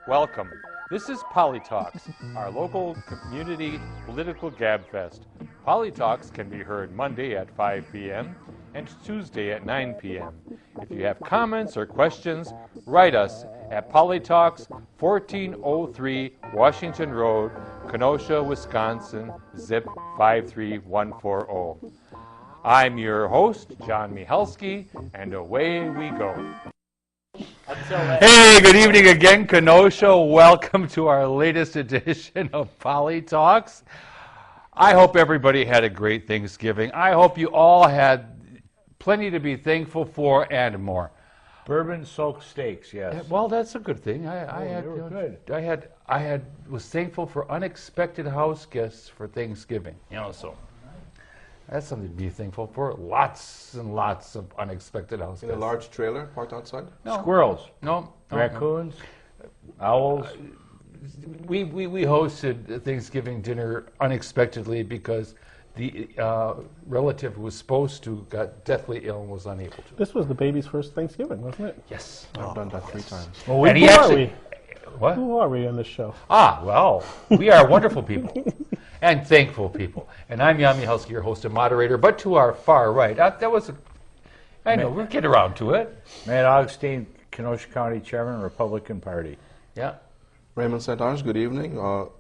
Welcome. This is Politalks, our local community political gabfest. Politalks can be heard Monday at 5 p.m. and Tuesday at 9 p.m. If you have comments or questions, write us at Politalks, 1403 Washington Road, Kenosha, Wisconsin, zip 53140. I'm your host, John Michalski, and away we go. Hey, good evening again, Kenosha. Welcome to our latest edition of Politalks. I hope everybody had a great Thanksgiving. I hope you all had plenty to be thankful for and more. Bourbon-soaked steaks, yes. Well, that's a good thing. They were good. I was thankful for unexpected house guests for Thanksgiving. So that's something to be thankful for. Lots and lots of unexpected house guests. In a large trailer parked outside? No. Squirrels. No. Raccoons. Owls. We hosted Thanksgiving dinner unexpectedly because the relative who was supposed to got deathly ill and was unable to. This was the baby's first Thanksgiving, wasn't it? Yes. I've done that 3 times. Well, And he who actually- are we? What? Who are we on this show? Well, we are wonderful people and thankful people. And I'm Jan Michalski, your host and moderator, but to our far right, I know, we'll get around to it. Matt Augustine, Kenosha County Chairman, Republican Party. Yeah. Raymond St. Ange, good evening.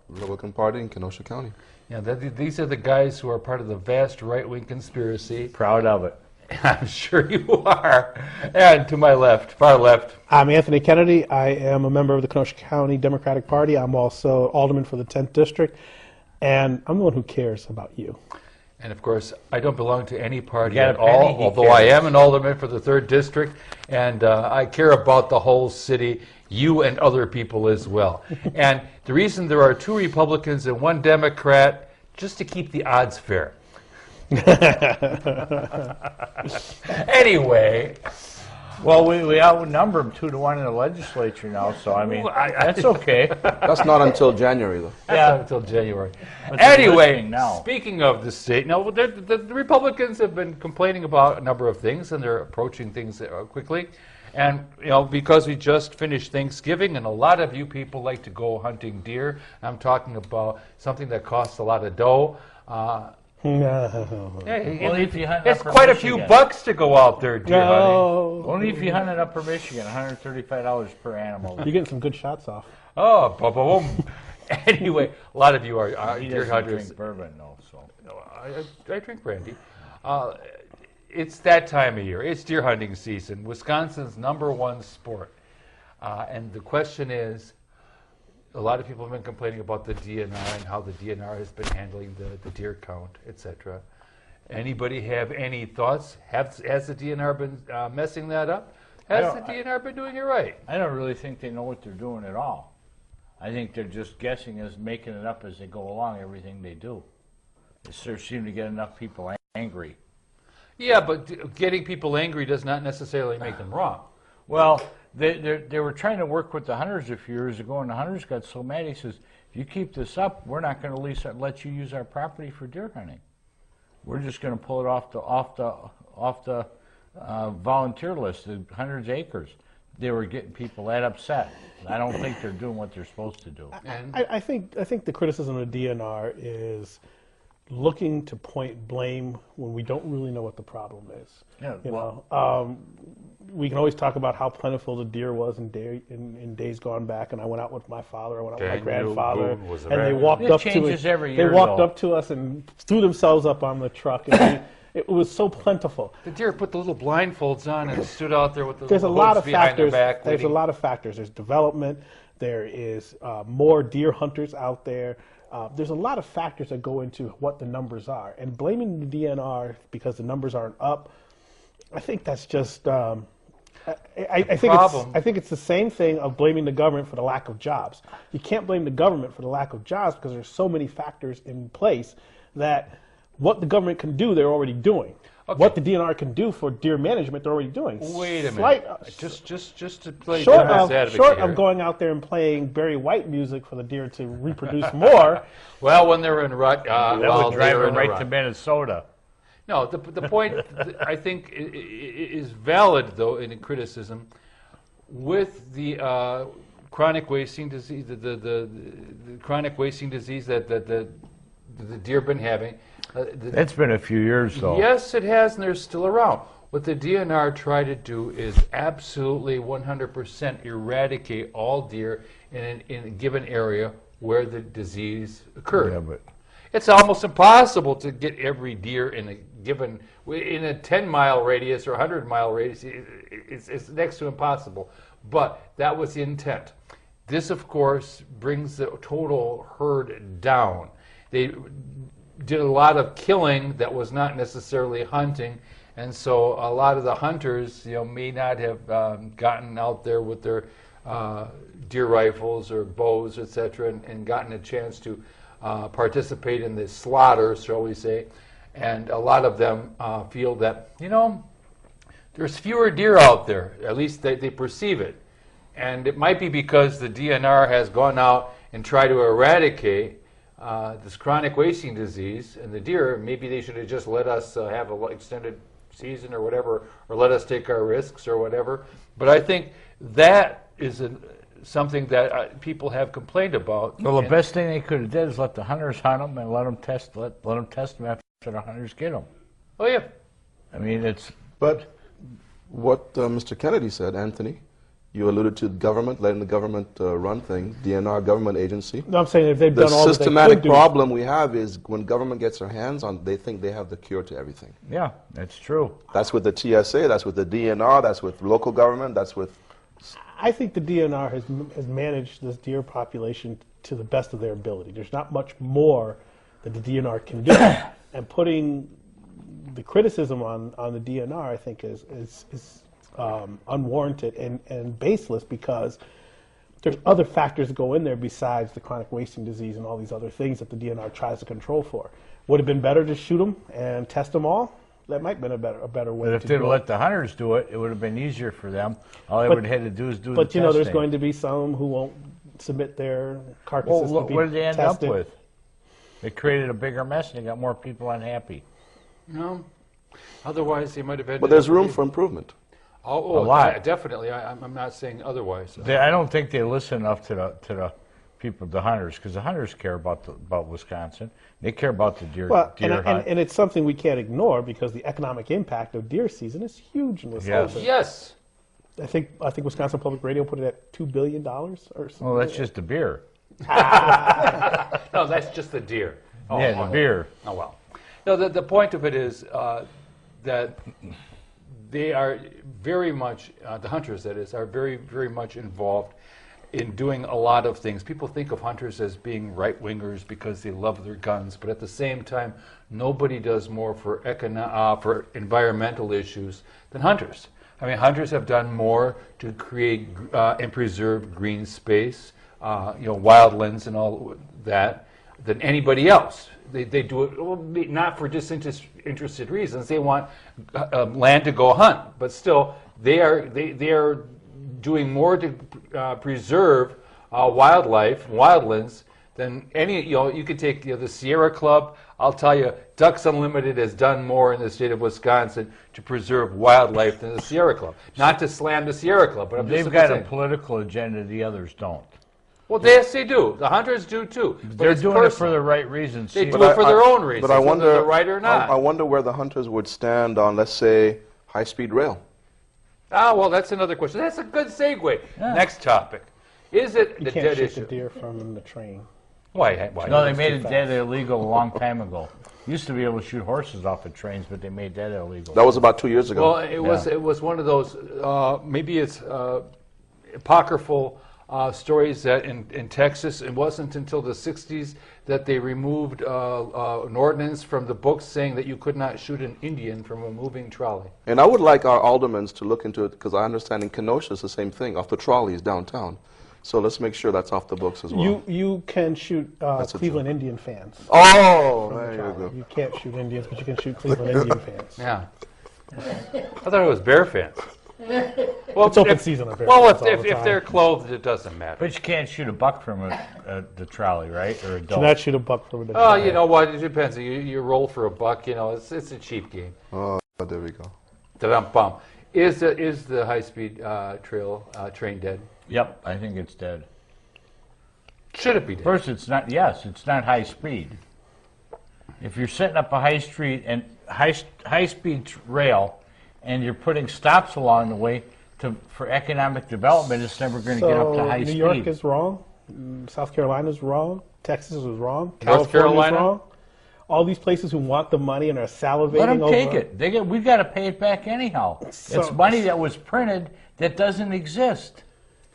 Republican Party in Kenosha County. Yeah, these are the guys who are part of the vast right-wing conspiracy. Proud of it. I'm sure you are. And to my left, far left. I'm Anthony Kennedy. I am a member of the Kenosha County Democratic Party. I'm also alderman for the 10th District, and I'm the one who cares about you. And of course, I don't belong to any party Got a at penny, all, he although I cares. am an alderman for the 3rd District, and I care about the whole city, you and other people as well. And the reason there are 2 Republicans and 1 Democrat, just to keep the odds fair. Anyway. Well, we outnumber them 2-1 in the legislature now, so I mean, that's okay. That's not until January, though. Yeah, until January. But they're Anyway, listening now. speaking of the state, now the Republicans have been complaining about a number of things, and they're approaching things quickly. And because we just finished Thanksgiving, and a lot of you people like to go hunting deer. I'm talking about something that costs a lot of dough. No. Only if you hunt It's Upper quite a few Michigan. bucks to go out there deer hunting. No. Only if you hunt in Upper Michigan, $135 per animal. You're getting some good shots off. Oh, boom. Anyway, a lot of you are He deer doesn't hunters. drink bourbon, though, so. No, I drink brandy. It's that time of year. It's deer hunting season, Wisconsin's #1 sport. And the question is, a lot of people have been complaining about the DNR and how the DNR has been handling the deer count, etc. Anybody have any thoughts? Has the DNR been messing that up? Has the DNR been doing it right? I don't really think they know what they're doing at all. I think they're just guessing as making it up as they go along, everything they do. They sort of seem to get enough people angry. Yeah, but getting people angry does not necessarily make them wrong. Well, they were trying to work with the hunters a few years ago, and the hunters got so mad. He says, "If you keep this up, we're not going to let you use our property for deer hunting. We're just going to pull it off the volunteer list, the hundreds of acres." They were getting people that upset. I don't think they're doing what they're supposed to do. I think the criticism of the DNR is looking to point blame when we don't really know what the problem is. Yeah, We can always talk about how plentiful the deer was in days gone back, and I went out with my father, I went out with my grandfather, and they walked It up to changes it. every They year, walked though. up to us and threw themselves up on the truck. And it was so plentiful. The deer put the little blindfolds on and stood out there with the There's a little lot hoods of behind their factors. back. There's a waiting. lot of factors. There's development. There is more deer hunters out there. There's a lot of factors that go into what the numbers are. And blaming the DNR because the numbers aren't up, I think that's just. I think it's the same thing of blaming the government for the lack of jobs. You can't blame the government for the lack of jobs because there's so many factors in place that what the government can do, they're already doing. Okay. What the DNR can do for deer management, they're already doing. Wait a minute. Just to play Short devil's advocate of here. going out there and playing Barry White music for the deer to reproduce more. Well, when they're in rut, That would drive them right to Minnesota. No, the point I think is valid though in criticism with the chronic wasting disease, the chronic wasting disease that the deer have been having. It's been a few years, though. Yes, it has, and they're still around. What the DNR tried to do is absolutely 100% eradicate all deer in a given area where the disease occurred. Yeah, but It's almost impossible to get every deer in a 10-mile radius or 100-mile radius. It's next to impossible. But that was the intent. This, of course, brings the total herd down. They did a lot of killing that was not necessarily hunting, and so a lot of the hunters, may not have gotten out there with their deer rifles or bows, etc., and gotten a chance to participate in the slaughter, shall we say. And a lot of them feel that, there's fewer deer out there. At least they perceive it. And it might be because the DNR has gone out and tried to eradicate this chronic wasting disease, and the deer, maybe they should have just let us have an extended season or whatever, or let us take our risks or whatever. But I think that is something that people have complained about. Well, the best thing they could have did is let the hunters hunt them and let them test them after the hunters get them. Oh, yeah. I mean, it's... But what Mr. Kennedy said, Anthony, you alluded to government, letting the government run things, DNR government agency. No, I'm saying if they've The done all that they systematic could do. problem we have is when government gets their hands on, they think they have the cure to everything. Yeah, that's true. That's with the TSA, that's with the DNR, that's with local government, that's with... I think the DNR has managed this deer population to the best of their ability. There's not much more that the DNR can do. And putting the criticism on the DNR, I think, is unwarranted and baseless, because there's other factors that go in there besides the chronic wasting disease and all these other things that the DNR tries to control for. Would have been better to shoot them and test them all? That might have been a better way But if to they'd do it. let the hunters do it, it would have been easier for them. All they would have had to do is do the But testing. there's going to be some who won't submit their carcasses Well, to look, be what did they end tested. up with? They created a bigger mess and they got more people unhappy. No. Otherwise, they might have had. But there's room for improvement. Oh, A lot. Definitely. I'm not saying otherwise. I don't think they listen enough to the people, the hunters, because the hunters care about Wisconsin. They care about the deer. Well, deer hunt. and it's something we can't ignore, because the economic impact of deer season is huge in Wisconsin. Yes. I think Wisconsin Public Radio put it at $2 billion or something. Well, that's just the beer. No, that's just the deer. Oh, Yeah, the beer. Oh, well. No, the point of it is that they are very much, the hunters, that is, are very, very much involved in doing a lot of things. People think of hunters as being right-wingers because they love their guns, but at the same time, nobody does more for environmental issues than hunters. I mean, hunters have done more to create and preserve green space, wildlands and all that, than anybody else. They do it not for disinterested reasons. They want land to go hunt, but still they are doing more to preserve wildlife, wildlands, than any. You could take the Sierra Club. I'll tell you, Ducks Unlimited has done more in the state of Wisconsin to preserve wildlife than the Sierra Club. Not to slam the Sierra Club, but I'm just They've got a saying. political agenda the others don't. Well, yes, they do. The hunters do too. But They're it's doing it for personal. the right reasons. They See, do it for their own reasons, But I whether wonder, they're right or not. I wonder where the hunters would stand on, let's say, high-speed rail. Well, that's another question. That's a good segue. Next topic. Is it You the can't dead shoot issue? the deer from the train. Why? No, they made too it fast. dead illegal a long time ago. Used to be able to shoot horses off of trains, but they made that illegal. That was about 2 years ago. Well, it was one of those, maybe it's apocryphal stories that in Texas, it wasn't until the 60s that they removed an ordinance from the books saying that you could not shoot an Indian from a moving trolley. And I would like our aldermen to look into it, because I understand in Kenosha it's the same thing, off the trolleys downtown. So let's make sure that's off the books as well. You can shoot a Cleveland Indian fans. Oh, from the there you trolley. go. You can't shoot Indians, but you can shoot Cleveland Indian fans. Yeah. I thought it was bear fans. Well, It's open season on bear Well, fans all the if time. they're clothed, it doesn't matter. But you can't shoot a buck from the trolley, right? Or a Do doe. not shoot a buck from the Oh, trolley. you know what? It depends. You roll for a buck. It's a cheap game. Oh, there we go. Da-dum-bum. Is the high-speed train dead? Yep, I think it's dead. Should it be dead? First, it's not. Yes, it's not high speed. If you're setting up a high street and high speed rail, and you're putting stops along the way for economic development, it's never going to get up to high New speed. York is wrong. South Carolina's wrong. Texas is wrong. North California's Carolina? wrong. All these places who want the money and are salivating Let them over take it. We've got to pay it back anyhow. So- It's money that was printed that doesn't exist.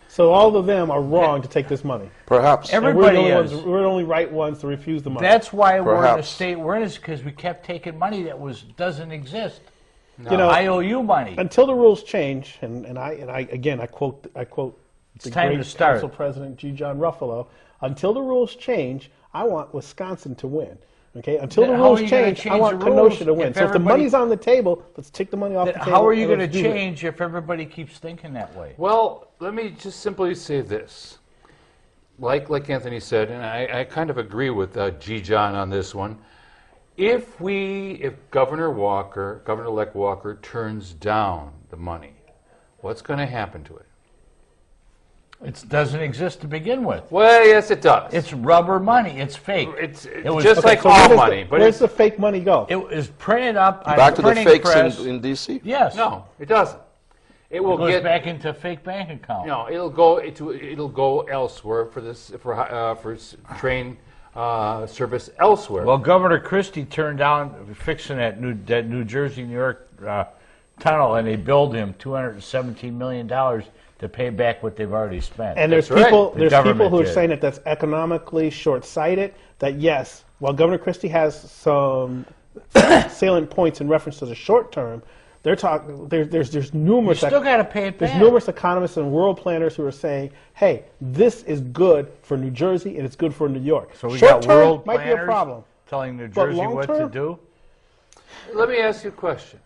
So all of them are wrong to take this money. Perhaps. And Everybody we're is. we're the only right ones to refuse the money. That's why we're in the Perhaps. state we're in, is because we kept taking money that doesn't exist. You know, IOU money. until the rules change, and I again I quote It's the time great to start. council president G. John Ruffalo. Until the rules change, I want Wisconsin to win. Okay, until the Then how rules are you gonna change, I change want the Kenosha rules to win. if So if the everybody- money's on the table, let's take the money off the table. How are you and going to let's do it. change if everybody keeps thinking that way? Well, let me just simply say this. Like Anthony said, and I kind of agree with G. John on this one. If Governor-elect Walker turns down the money, what's going to happen to it? It doesn't exist to begin with. Well, yes, it does. It's rubber money. It's fake. It's It was- just okay, like So all where does money. where's But the fake money go? It was printed up on Back a to the printing fakes press. in D.C.? Yes. no, it doesn't. It It will goes get back into a fake bank account. No, it'll go elsewhere for train service elsewhere. Well, Governor Christie turned down fixing that New Jersey, New York tunnel, and they billed him $217 million to pay back what they've already spent. And there's That's right. people, The there's people government who are did. saying that that's economically short-sighted. That yes, while Governor Christie has some salient points in reference to the short term, they're talking. There's you numerous. still got to pay it There's back. numerous economists and world planners who are saying, "Hey, this is good for New Jersey and it's good for New York." So we Short got term world might be a planners problem. telling New But Jersey long what to term? do. Let me ask you a question.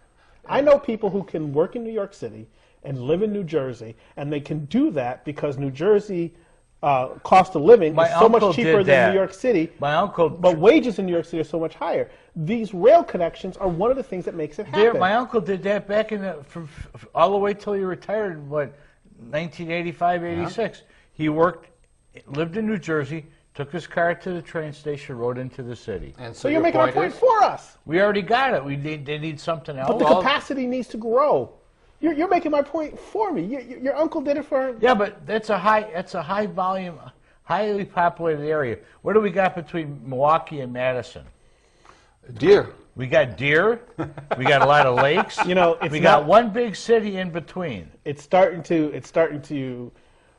I know people who can work in New York City and live in New Jersey, and they can do that because New Jersey cost of living My is so much uncle cheaper did than that. New York City. My uncle, But wages in New York City are so much higher. These rail connections are one of the things that makes it happen. my uncle did that back in all the way till he retired in 1985, 86. He lived in New Jersey, took his car to the train station, rode into the city. And so your you're making our point is, for us. We already got it. They need something else. But the capacity needs to grow. You're making my point for me. Your uncle did it for. Yeah, but that's a high volume, highly populated area. What do we got between Milwaukee and Madison? Deer. We got deer. We got a lot of lakes. You know, it's we got not- one big city in between. It's starting to.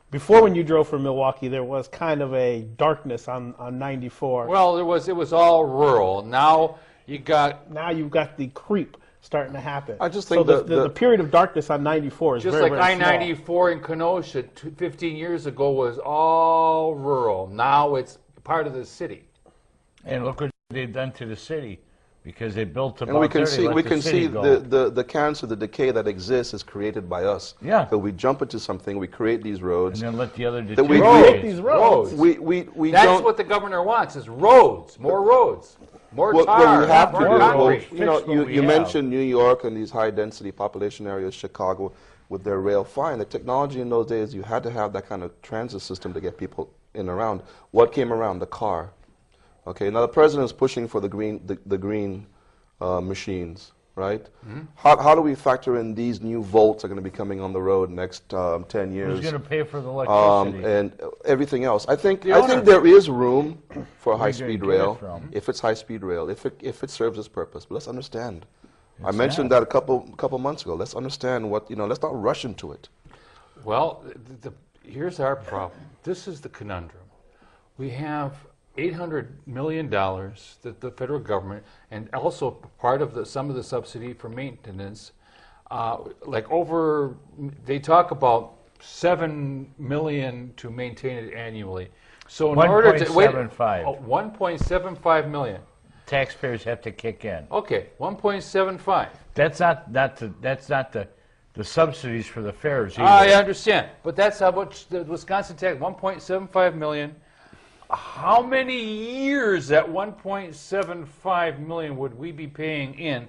Before, when you drove from Milwaukee, there was kind of a darkness on 94. well, it was all rural. Now you got Now you've got the creep starting to happen. I just so think the period of darkness on 94 is just very, like very small. I-94 in Kenosha 15 years ago was all rural. Now it's part of the city. And look what they've done to the city, because they built about And we can 30, see let we the can city see go. the cancer, the decay that exists is created by us. Yeah. So we jump into something, we create these roads. And then let the other we- deteriorate. These roads. We That's don't. what the governor wants: is roads, more tar, What we have to more do, well, concrete. you know, Fix what we you have. mentioned New York and these high-density population areas, Chicago, with their rail. Fine, the technology in those days, you had to have that kind of transit system to get people in and around. What came around? The car. Okay, now the president is pushing for the green machines, right? Mm-hmm. How do we factor in these new volts are going to be coming on the road next 10 years? Who's going to pay for the electricity? And everything else. I think owner. there is room for Where you high-speed gonna get it rail from? if it's high-speed rail, if it serves its purpose. But let's understand. I mentioned that a couple months ago. Let's understand what let's not rush into it. Well, here's our problem. This is the conundrum. We have $800 million that the federal government, and also part of some of the subsidy for maintenance, they talk about $7 million to maintain it annually. So in order to 1.75. 1.75 million. Taxpayers have to kick in. Okay, 1.75. That's not the subsidies for the fares either. I understand, but that's how much the Wisconsin tax, 1.75 million. How many years at 1.75 million would we be paying in